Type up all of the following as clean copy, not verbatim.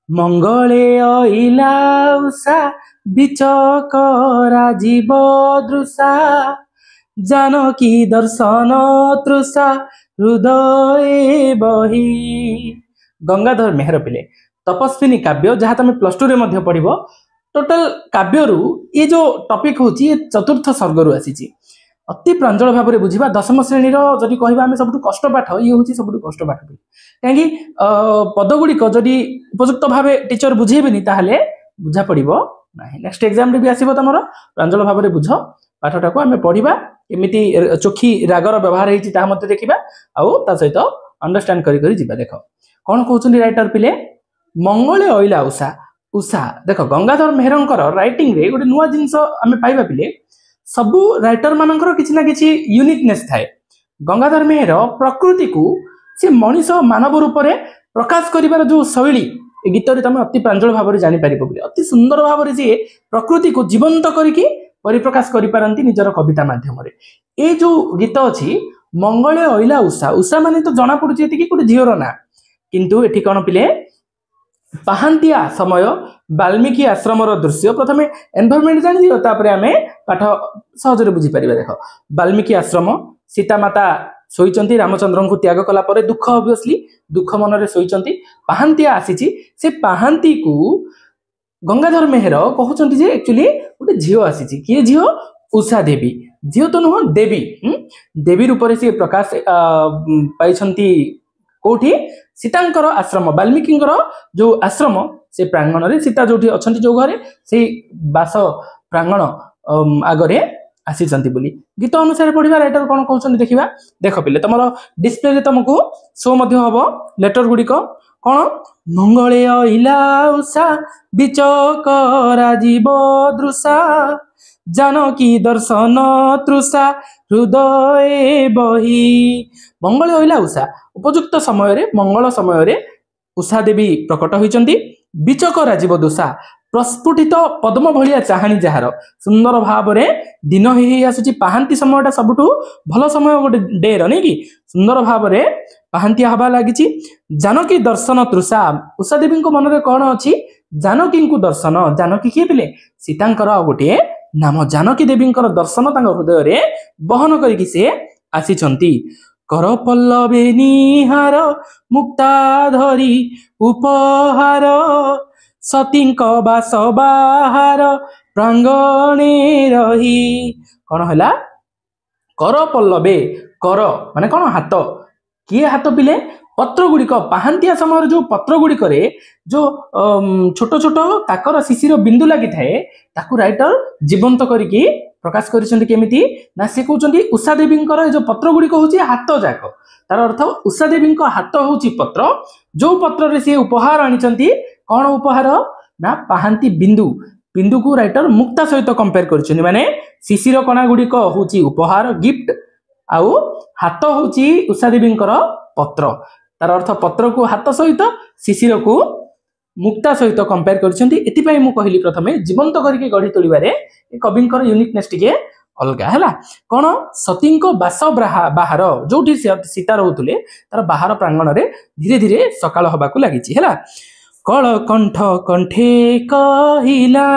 ମଙ୍ଗଳେ ଅଇଲା ଉଷା ବିଚକରା ଜୀବ ଦୃଶା जानकी दर्शन तृषा हृदय बही। गंगाधर मेहर पिले तपस्विनी काव्य जहाँ तुम +2 रे पढ़ टोटाल काव्यरू ये जो टॉपिक होची ये चतुर्थ सर्गरू आसी अति प्रांजल भाव में बुझा। दशम श्रेणी जदि कह आम सब कष्ट पाठ ये हूँ सब कष्ट पाठ कहीं पदगुड़िक जदि उपयुक्त भाव टीचर बुझेबेनी ताहले बुझा पड़ो ना। नेक्स्ट एग्जाम भी आसो तुम प्रांजल भाव में बुझ पाठटा को आम पढ़ा एमती चोखी रागर व्यवहार होती देखा आउ ता सहित अंडरस्टैंड करी जिबा। देख कौन कहते राइटर पिले मंगले अइला उषा उषा। देख गंगाधर मेहरंकर राइटिंग रे गोटे नुआ जिनस आम पाइबा पिले सबू राइटर मानकर किछि ना किछि यूनिकनेस थाए। गंगाधर मेहर प्रकृति को से मनीष मानव रूप में प्रकाश करिवार जो शैली गीत रे तुम अति प्रांजल भाव में जानि पारिबो बोली अति सुंदर भाव में जी प्रकृति को जीवंत करिकी परिप्रकाश करि पारंती निजर कविता माध्यम रे। ए जो गीत अछि मंगले अइला उषा उषा माने तो जना पड़ुछि एति कि गोटे झियोर ना किंतु एठी कोन पिले पाहांतिया समय वाल्मीकि आश्रम दृश्य प्रथमे एनवायरनमेंट जानि दियो तापरे आमे पाठ सहजरे बुझी परिबा। देखो वाल्मीकि आश्रम सीता माता सोईचंती रामचंद्र को त्याग कला परे दुख ऑब्वियसली दुख मन रे सोईचंती पाहांतिया आसीची से पाहांती को गंगाधर मेहर कहउचंती जे एक्चुअली गोटे झियो आसीची किए झियो उषा देवी झियो तो नुह देवी देवी रूप से प्रकाश पाइछंती कोठी सीतांकर आश्रम वाल्मीकि जो आश्रम से प्रांगण रे सीता जो अच्छा जो घरे से बास प्रांगण आगरे आसीचंती बोली गीत अनुसार पढ़िबा। राइटर कौन कहउचंती देखिबा। देख पिले तुम डिस्प्ले रे तुमको शो मध्य हबो लेटर गुडी को कौन मंगले अइला उषा बिचकरा जीव दृशा जानकी दर्शन तृषा हृदय बही। मंगले अइला उषा उपयुक्त समय रे मंगल समय रे उषा देवी प्रकट होइचंती बिचकरा जीव दृशा प्रस्फुटित पद्म भलिया चाहाणी जार सुंदर भाव में दिन ही आसुची पाहांती समयटा सबुठू भल समय गोटे डे नहीं कि सुंदर भाव में पाहांतिया हवा लगी। जानकी दर्शन तृषा उषा देवी मन में कौन अच्छी जानकी को दर्शन जानकी किए पिले सीतांकर गोटे नाम जानकी देवी दर्शन हृदय रे बहन करके से आसीचंती। कर पल्लवे निहार मुक्ता धरी उपहार सतींक बास बाहार प्रांगणे रही। कौन है कर पल्लवे कर माने कौन हाथ किए हाथ पिले पत्र गुड़िक पाहांतिया समय जो पत्र गुड़िक जो छोट छोट काकर शिशिर बिंदु लगी थाए ताकू राइटर जीवंत करके प्रकाश करिसेंती ना से कहउचंती उषा देवी जो पत्र गुड़िक होची हाथ जाक तार अर्थ उषा देवी हाथ होची पत्र जो पत्र रे से उपहार आनिचंती कौन उपहार ना पाहांती बिंदु बिंदु को राइटर मुक्ता सहित कंपेयर कर माने शिशिर कणा गुड़िक होची उपहार गिफ्ट आउ हाथ होची उषा देवी पत्र तार अर्थ पत्र को हाथ सहित शिशिर को मुक्ता सहित कंपेयर कर मु कहली प्रथमे जीवंत करके गढ़ी तोड़े कविंकर यूनिकनेस टिके अलगा है कौन सती बास बाहर जो सीता रोले तार बाहर प्रांगण में धीरे धीरे सकाळ हवा लगी है। कल कंठ कंठे कहिला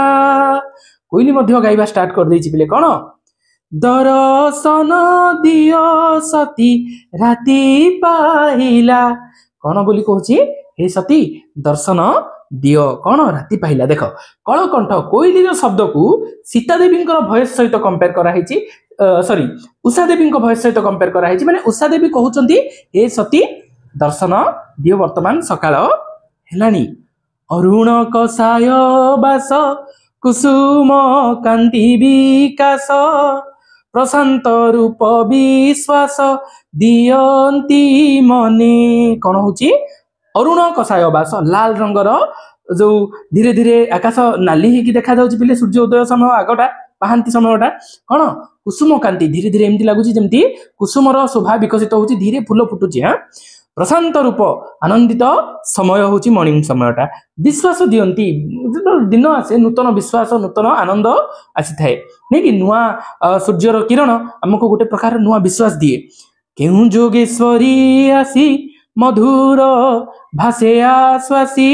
कोइली मध्य गाइबा स्टार्ट कर देछि बिले कौन दर्शन दियो सती राति पाहिला कौन बोली कहूची हे सती दर्शन दियो कौन राति पाहिला। देख कल कंठ कोइली शब्द को सीता देवी भॉइस सहित कंपेयर कराई सॉरी उषा देवी भॉइस सहित कंपेयर कराई माने उषा देवी कहउचंती हे सती दर्शन दियो वर्तमान सकाळ हेलानी अरुण कसाय बास कुसुम कांति विकास प्रशांत रूप विश्वास दियंती मने कौन होची अरुण कसाय बास लाल रंगर जो धीरे धीरे आकाश नाली ही देखा जाउची पिले सूर्य उदय समय आगटा पाहांती समयटा कौन कुसुम कांति धीरे धीरे एमती लगुची जेमती कुसुमर शोभा विकसित होची धीरे फूल फुटुची हाँ प्रशांत रूप आनंदित समय होची मॉर्निंग समयटा विश्वास दियंती दिन आसे नूतन विश्वास नूतन आनंद आसी थाए नहीं कि नुआ सूर्यर किरण हमको गोटे प्रकार नुआ विश्वास दिए केउ जोगेश्वरी आसी मधुर भाषे आश्वासी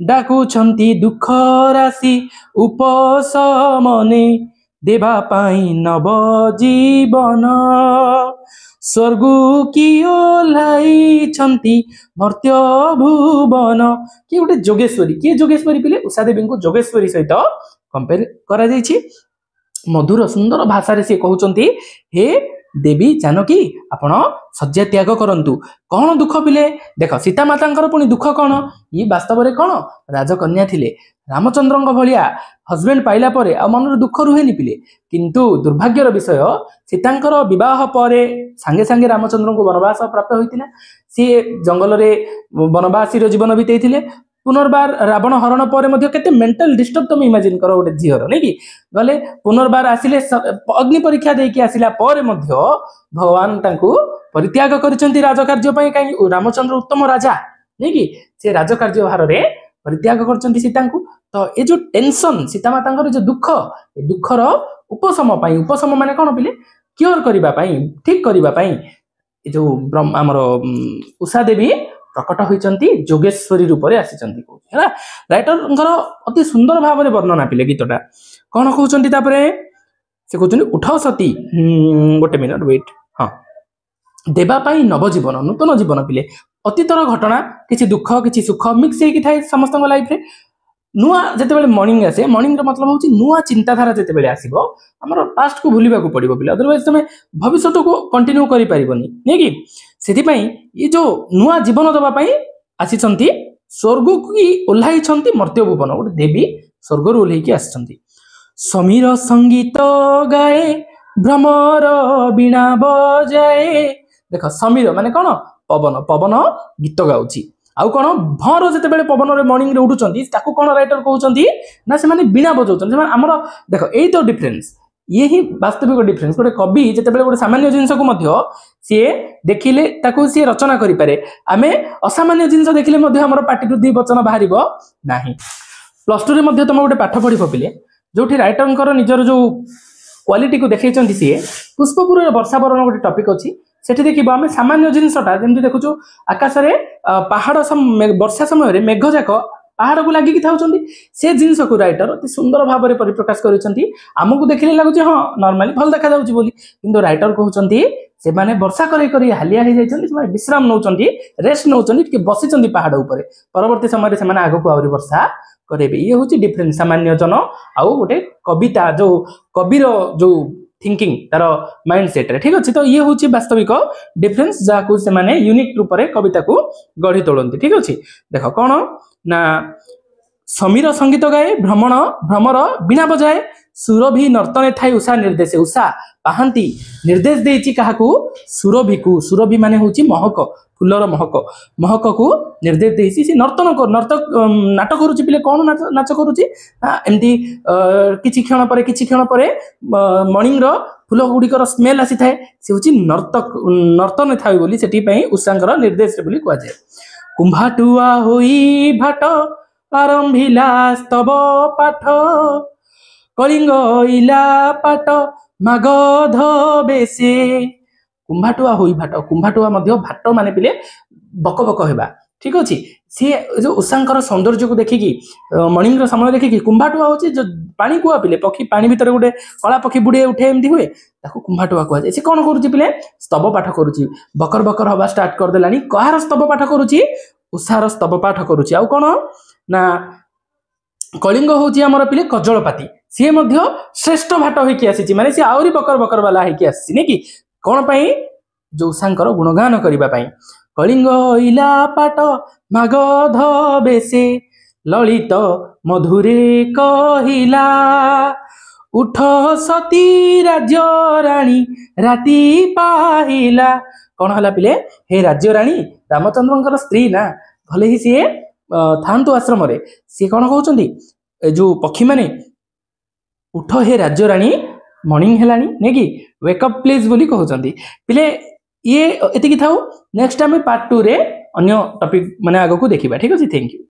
डाकुछंती दुख राशि उपशमने देवा पाई नव जीवन स्वर्गु की ओह्लाई छंती मर्त्य भुवन किए गोटे जोगेश्वरी किए जोगेश्वरी पिले उषा देवी को जोगेश्वरी सहित कंपेयर करा जायछि मधुर सुंदर भाषा से कहउचंती हे देवी जानकी आपण शଯ୍ୟା त्याग करंतु कौन दुख पिले देख सीता माता पुणी दुख कौन ये वास्तव में कौन राजकन्या थिले रामचंद्र भाया हजबैंड पाइला परे आ मन दुख रुहेनि पिले किंतु दुर्भाग्यर विषय सीतांकर विवाह पर सांगे सांगे रामचंद्र को वनवास प्राप्त होइतिला सी जंगल रे वनवासी जीवन बीतैथिले पुनर्बार रावण हरण पर केते मेंटल डिस्टर्ब तुम इमेजिन कर गोटे झीर नहीं कि गले पुनर्बार आसिले अग्नि परीक्षा देकी आसिला पर भगवान तांकु परित्याग करिसेंती राजकार्य पई कहीं रामचंद्र उत्तम राजा नहीं कि से राजकार्य भार रे परित्याग करचंती सीता को तो ये जो टेंशन सीता माता जो दुख ए दुखर उपशम पाई उपशम माने कौन पिले क्योर करबा पाई ठीक करबा पाई जो आमर उषा देवी प्रकट होइचंती जोगेश्वरी रूप में आसीचंती है राइटर अति सुंदर भाव में वर्णना पिले गीतटा कौन कहउचंती तापरे से कहउचंती उठ सती गोटे मिनट वेट हाँ देवा पाई नव जीवन नूतन जीवन पिले अतीतर घटना किसी दुख किसी सुख मिक्स होगी थाए समस्त लाइफ रे नुआ जिते मॉर्निंग आसे मॉर्निंग मतलब हूँ नुआ चिंताधारा जिते आसो आम पास्ट को भूल पड़ो पिले अदरवाइज तुम भविष्य को कंटिन्यू कर पारबनी नहीं कि से ये जो नुआ जीवन दवाई आसी स्वर्ग की ओह्लाई मर्त्य भुवन गोटे देवी स्वर्ग ओह्लैकी आसी समीर संगीत गाए भ्रमर बीणा बजाए देख समीर माने कौन पवन पवन गीत गाउची आउ कौन भर जिते पवन मॉर्निंग उठुंट कौन राइटर कहते ना से बीणा बजाऊँ आमर देख यही तो डिफरेन्स ये ही वास्तविक डिफरेन्स गोटे कवि जिते गोटे सामान्य जिनस को सी देखिले सी रचना करें आम असामान्य जिनस देखिले आम पार्टी दी वचन बाहर ना प्लस टू रे तुम गोटे पाठ पढ़ पिले जो राइटर निजर जो क्वालिटी को देखते सी पुष्पपुर वर्षावरण गोटे टॉपिक अच्छी सेठी देखिबो आमे सामान्य जिनसटा जेमति देखुछु आकाश रे पहाड़ वर्षा समय मेघ जाक पहाड़ को लागिकी थाउछंती से जिनस को राइटर अति सुंदर भाव में परिप्रकाश करिसंती आमको देखिले लागुछि हां नॉर्मली भल देखा जाउछि बोली किंतु राइटर कहउछंती से माने वर्षा करी हालिया हो जाइछंती से विश्राम नउछंती रेस्ट नउछंती कि बसिछंती पहाड़ ऊपर परवर्ती समय से माने आगो को आउरी वर्षा करेबे ये होछि डिफरेंस सामान्य जन आउ गोटे कविता जो कविर जो थिंकिंग तार माइंड सेट रे ठीक अच्छे तो ये हूँ वास्तविक डिफरेन्स जहाँ से माने यूनिक रूप से कविता को गढ़ी तोड़ती ठीक अच्छे देख कौन ना समीर संगीत गाए भ्रमर बीणा बजाए सुरभि नर्तने थाई उषा निर्देश उषा पाहांती निर्देश देछि काहाकू सुरभि को सुरभि माने होछि महक फुलर महक को निर्देश देछि से नर्तक नाटक करुछि पिले कौन नाच करुछि एमती किछि क्षण पर मॉर्निंग रो फुल गुड़िकर स्मेल आसी थाए से होछि नर्तन थाई बोली सेठी पई उषांकर निर्देश बोली कह जाय कुंभाटुआ होई भाट आरंभिला स्तव पाठ कलिंग इला पाट मागध बेसे कुंभाटुआ होई भाट कुंभाटुआ मध्य भाट माने पिले बक बक हेबा ठीक अच्छे सी जो उषांकर सौंदर्य को देखिकी मॉर्निंग समय देखिकी कुंभाटुआ होची जो पानी कुआ पिले पक्षी पानी भीतर गोटे कला पक्षी बुड़े उठे एमती हुए ताको कुंभाटुआ कह जाय से कोन करूची पिले स्तव पाठ करूची बकर बकर हवा स्टार्ट कर देलानी कहार स्तव पाठ करूची उषार स्तव पाठ करूची आउ कोन ना कलिंग होची हमर पिले कजलपाती सी मध्य श्रेष्ठ भाट होइकी आसीची माने सी आउरी बकर बकर वाला होइकी आसीची ने कि कोन पई जो उषांकर गुणगान करिबा पई कलिंग इला पाट मागध बेसे ललित मधुरे कहिला उठ सती राज्य रानी राति पाहिला कौन हला पिले हे राज्य रानी रामचंद्रंकर स्त्री ना भले ही सी थांतु आश्रम रे सी कौन कहउचंदी जो पक्षी माने उठ हे राज्य रानी मॉर्निंग हेलानी ने कि वेकअप प्लीज बोली कहउचंदी पिले ये एतिकी थाउ नेक्स्ट टाइम पार्ट 2 रे अन्य टॉपिक माने आगो को देखिबा ठीक अछि थैंक यू।